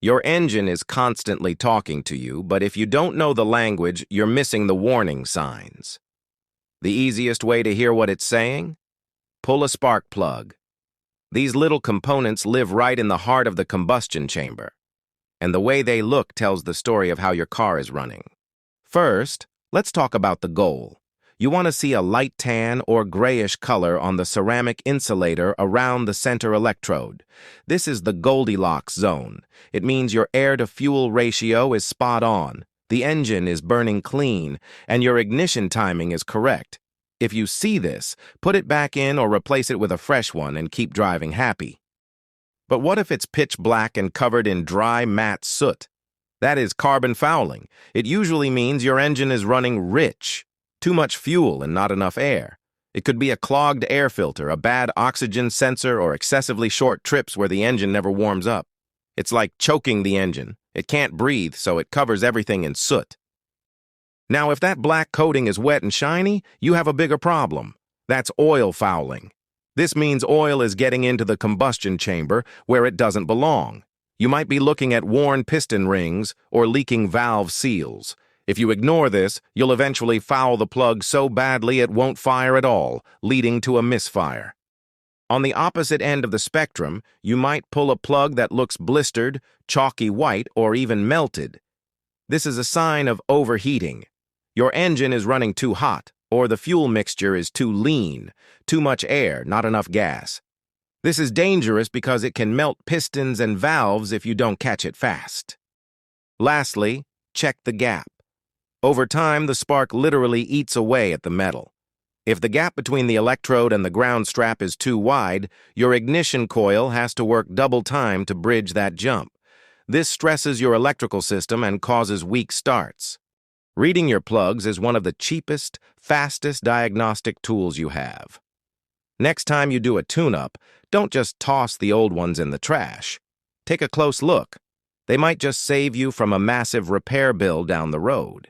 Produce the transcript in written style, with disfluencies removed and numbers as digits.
Your engine is constantly talking to you, but if you don't know the language, you're missing the warning signs. The easiest way to hear what it's saying? Pull a spark plug. These little components live right in the heart of the combustion chamber, and the way they look tells the story of how your car is running. First, let's talk about the goal. You want to see a light tan or grayish color on the ceramic insulator around the center electrode. This is the Goldilocks zone. It means your air-to-fuel ratio is spot on, the engine is burning clean, and your ignition timing is correct. If you see this, put it back in or replace it with a fresh one and keep driving happy. But what if it's pitch black and covered in dry, matte soot? That is carbon fouling. It usually means your engine is running rich. Too much fuel and not enough air. It could be a clogged air filter, a bad oxygen sensor, or excessively short trips where the engine never warms up. It's like choking the engine. It can't breathe, so it covers everything in soot. Now, if that black coating is wet and shiny, you have a bigger problem. That's oil fouling. This means oil is getting into the combustion chamber where it doesn't belong. You might be looking at worn piston rings or leaking valve seals. If you ignore this, you'll eventually foul the plug so badly it won't fire at all, leading to a misfire. On the opposite end of the spectrum, you might pull a plug that looks blistered, chalky white, or even melted. This is a sign of overheating. Your engine is running too hot, or the fuel mixture is too lean, too much air, not enough gas. This is dangerous because it can melt pistons and valves if you don't catch it fast. Lastly, check the gap. Over time, the spark literally eats away at the metal. If the gap between the electrode and the ground strap is too wide, your ignition coil has to work double time to bridge that jump. This stresses your electrical system and causes weak starts. Reading your plugs is one of the cheapest, fastest diagnostic tools you have. Next time you do a tune-up, don't just toss the old ones in the trash. Take a close look. They might just save you from a massive repair bill down the road.